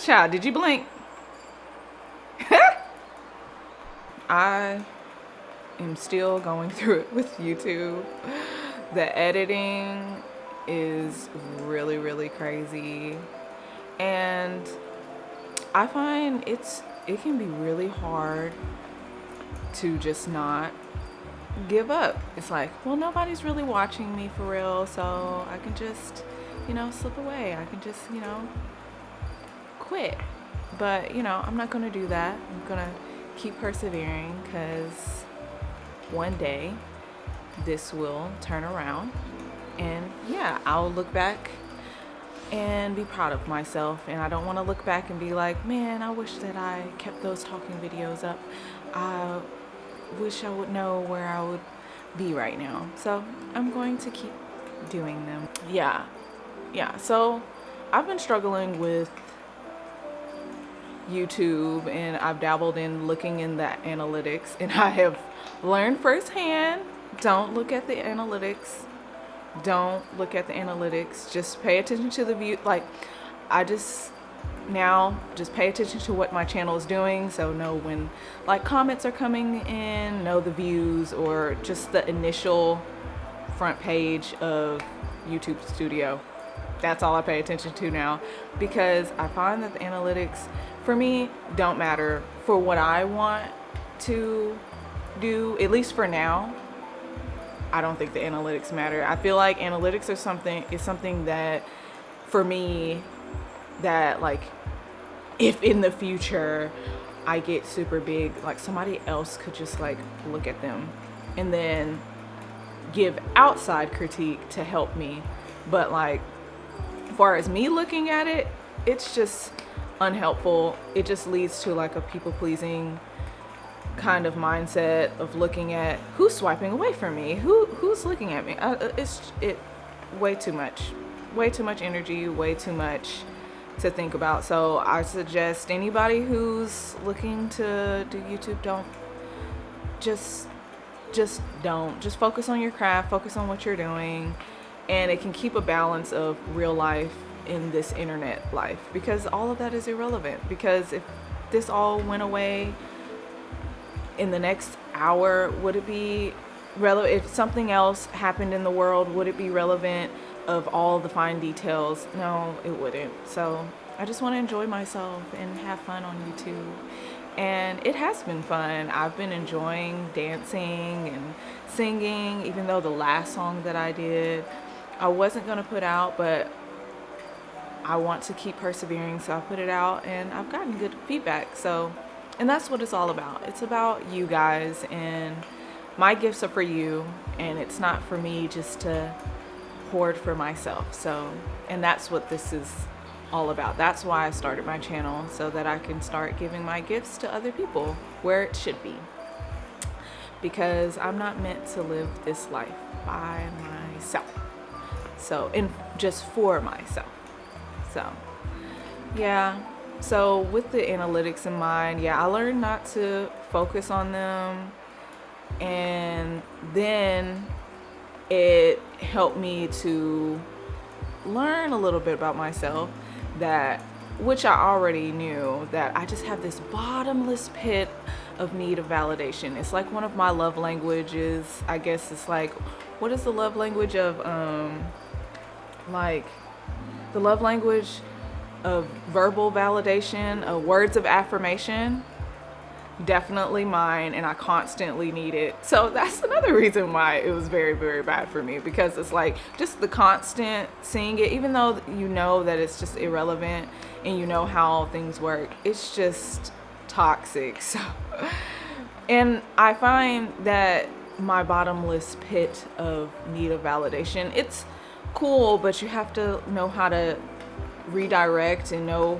child, did you blink? I am still going through it with YouTube. The editing is really, really crazy. And I find it can be really hard to just not give up. It's like, well, nobody's really watching me for real, so I can just, slip away. I can just, quit. But, I'm not going to do that. I'm going to keep persevering because one day this will turn around. And yeah, I'll look back and be proud of myself. And I don't want to look back and be like, man, I wish that I kept those talking videos up. I wish I would know where I would be right now. So I'm going to keep doing them. Yeah. So I've been struggling with YouTube and I've dabbled in looking in the analytics, and I have learned firsthand, don't look at the analytics. Just pay attention to the view. Like, I just pay attention to what my channel is doing. So know when like comments are coming in, know the views, or just the initial front page of YouTube Studio. That's all I pay attention to now, because I find that the analytics for me don't matter for what I want to do, at least for now. I don't think the analytics matter. I feel like analytics is something that for me, that like if in the future I get super big, like somebody else could just like look at them and then give outside critique to help me. But like, as far as me looking at it, it's just unhelpful. It just leads to like a people pleasing kind of mindset of looking at who's swiping away from me, who's looking at me. It's way too much energy, way too much to think about. So I suggest anybody who's looking to do YouTube, don't just focus on your craft, focus on what you're doing, and it can keep a balance of real life in this internet life, because all of that is irrelevant. Because if this all went away in the next hour, would it be relevant? If something else happened in the world, would it be relevant of all the fine details? No, it wouldn't. So I just want to enjoy myself and have fun on YouTube. And it has been fun. I've been enjoying dancing and singing, even though the last song that I did, I wasn't going to put out, but I want to keep persevering. So I put it out and I've gotten good feedback. So, and that's what it's all about. It's about you guys, and my gifts are for you, and it's not for me just to hoard for myself. So, and that's what this is all about. That's why I started my channel, so that I can start giving my gifts to other people where it should be. Because I'm not meant to live this life by myself. So, and just for myself. So, yeah. So with the analytics in mind, I learned not to focus on them. And then it helped me to learn a little bit about myself, which I already knew, that I just have this bottomless pit of need of validation. It's like one of my love languages. I guess it's like, what is the love language of, like the love language of verbal validation, words of affirmation? Definitely mine, and I constantly need it. So that's another reason why it was very, very bad for me, because it's like just the constant seeing it, even though you know that it's just irrelevant and you know how things work, it's just toxic. So, and I find that my bottomless pit of need of validation, it's cool, but you have to know how to redirect and know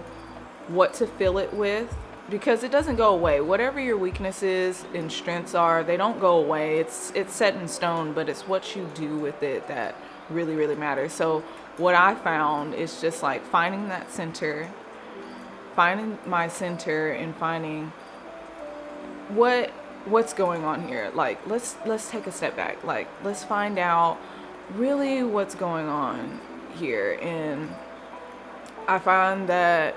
what to fill it with, because it doesn't go away. Whatever your weaknesses and strengths are, they don't go away. It's set in stone, but it's what you do with it that really, really matters. So what I found is just like finding my center, and finding what's going on here. Like, let's take a step back. Like, let's find out really what's going on here. And I find that,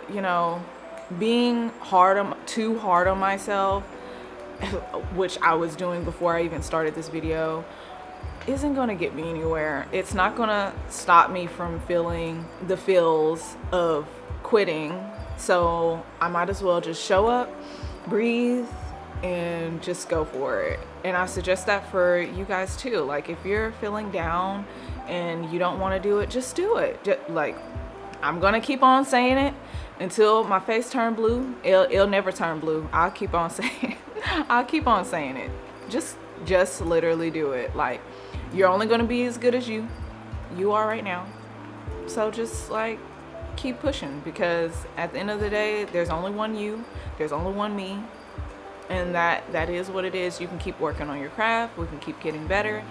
being too hard on myself, which I was doing before I even started this video, isn't going to get me anywhere. It's not going to stop me from feeling the feels of quitting. So I might as well just show up, breathe, and just go for it. And I suggest that for you guys too. Like, if you're feeling down and you don't want to do it, just do it. Like, I'm going to keep on saying it until my face turn blue. It'll never turn blue. I'll keep on saying I'll keep on saying it. Just literally do it. Like, you're only going to be as good as you are right now. So just like keep pushing, because at the end of the day, there's only one you, there's only one me, and that is what it is. You can keep working on your craft, we can keep getting better,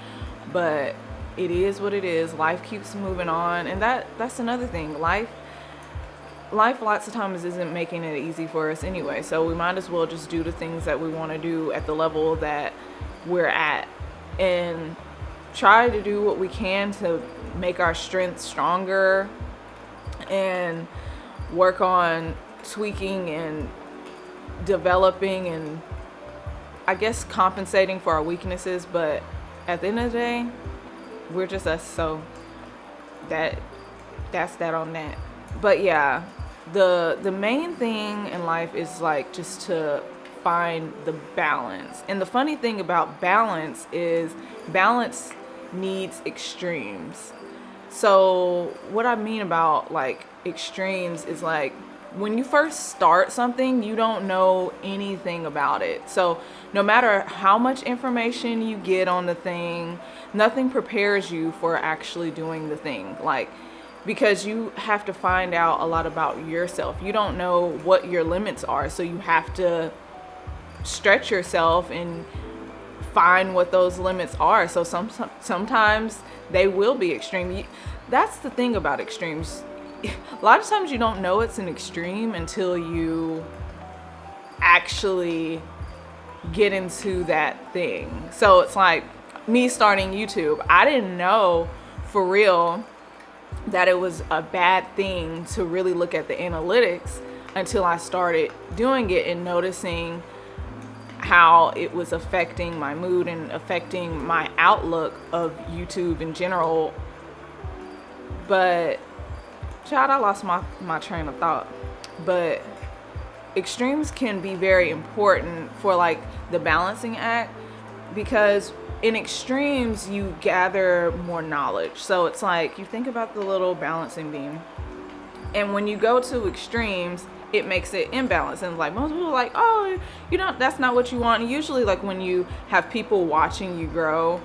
but it is what it is. Life keeps moving on, and that's another thing. Life lots of times isn't making it easy for us anyway, so we might as well just do the things that we want to do at the level that we're at, and try to do what we can to make our strength stronger and work on tweaking and developing and, I guess, compensating for our weaknesses. But at the end of the day, we're just us, so that's that on that. But yeah, the main thing in life is like just to find the balance. And the funny thing about balance is balance needs extremes. So what I mean about like extremes is like, when you first start something, you don't know anything about it. So no matter how much information you get on the thing, nothing prepares you for actually doing the thing. Like, because you have to find out a lot about yourself. You don't know what your limits are, so you have to stretch yourself and find what those limits are. So sometimes they will be extreme. That's the thing about extremes. A lot of times you don't know it's an extreme until you actually get into that thing. So it's like me starting YouTube. I didn't know for real that it was a bad thing to really look at the analytics until I started doing it and noticing how it was affecting my mood and affecting my outlook of YouTube in general. But child, I lost my train of thought. But extremes can be very important for like the balancing act, because in extremes you gather more knowledge. So it's like, you think about the little balancing beam, and when you go to extremes, it makes it imbalanced. And like, most people are like, oh, you know, that's not what you want. And usually like when you have people watching you grow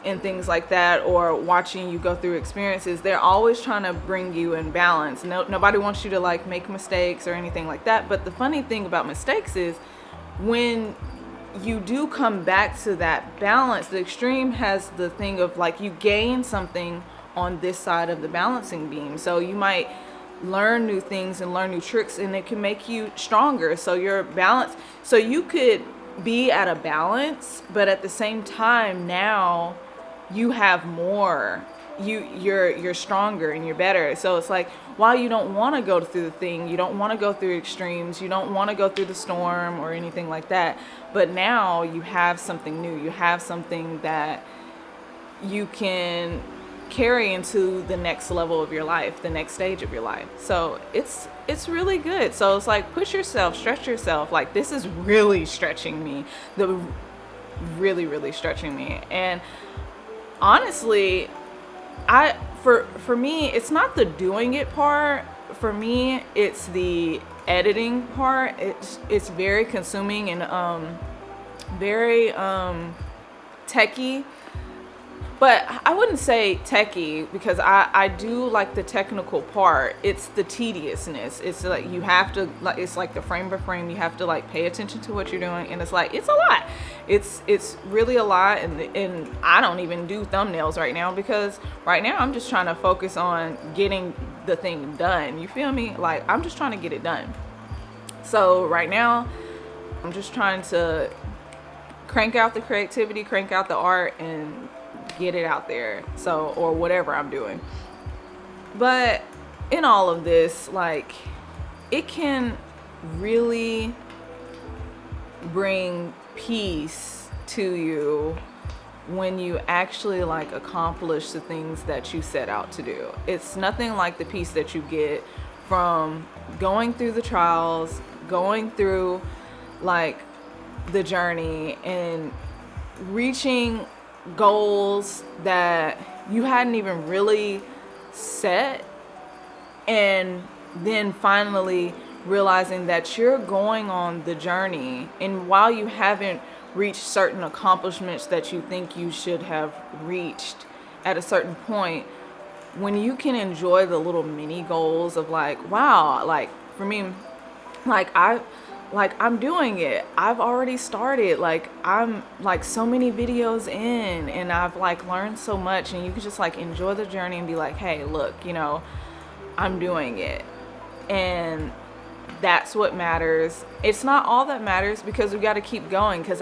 and things like that, or watching you go through experiences, they're always trying to bring you in balance. Nobody wants you to like make mistakes or anything like that. But the funny thing about mistakes is, when you do come back to that balance, the extreme has the thing of like, you gain something on this side of the balancing beam. So you might learn new things and learn new tricks, and it can make you stronger. So you're balanced. So you could be at a balance, but at the same time now you have more. You're stronger and you're better. So it's like, while you don't want to go through the thing, you don't want to go through extremes, you don't want to go through the storm or anything like that, but now you have something new. You have something that you can carry into the next level of your life, the next stage of your life. So it's really good. So it's like, push yourself, stretch yourself. Like, this is really stretching me, really stretching me. And honestly, for me, it's not the doing it part. For me, it's the editing part. It's very consuming and very techie. But I wouldn't say techie, because I do like the technical part. It's the tediousness. It's like, you have to, like, it's like the frame by frame. You have to like pay attention to what you're doing, and it's like, it's a lot. It's really a lot, and I don't even do thumbnails right now, because right now I'm just trying to focus on getting the thing done. You feel me? Like, I'm just trying to get it done. So right now I'm just trying to crank out the creativity, crank out the art, and get it out there. So, or whatever I'm doing. But in all of this, like, it can really bring peace to you when you actually like accomplish the things that you set out to do. It's nothing like the peace that you get from going through the trials, going through like the journey and reaching goals that you hadn't even really set, and then finally realizing that you're going on the journey, and while you haven't reached certain accomplishments that you think you should have reached at a certain point, when you can enjoy the little mini goals of like, wow, like for me, I'm doing it. I've already started. Like I'm like so many videos in, and I've like learned so much, and you can just like enjoy the journey and be like, hey, look, you know, I'm doing it. And that's what matters. It's not all that matters, because we got to keep going, because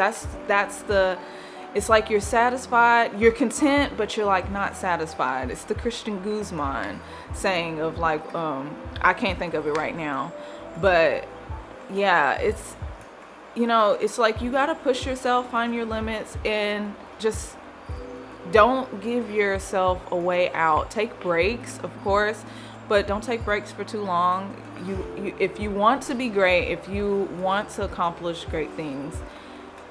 it's like you're satisfied, you're content, but you're like not satisfied. It's the Christian Guzman saying of like, I can't think of it right now, but yeah, it's, you know, it's like you got to push yourself, find your limits, and just don't give yourself a way out. Take breaks, of course, but don't take breaks for too long. You if you want to be great, if you want to accomplish great things,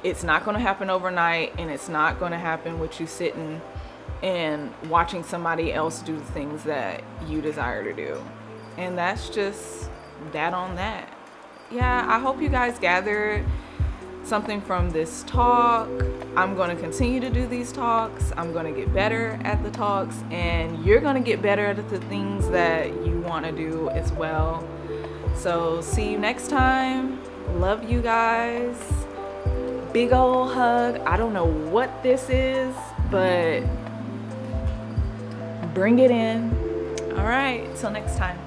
it's not going to happen overnight, and it's not going to happen with you sitting and watching somebody else do the things that you desire to do. And that's just that on that. Yeah, I hope you guys gathered something from this talk. I'm going to continue to do these talks. I'm going to get better at the talks, and you're going to get better at the things that you want to do as well. So see you next time. Love you guys. Big old hug. I don't know what this is, but bring it in. All right, till next time.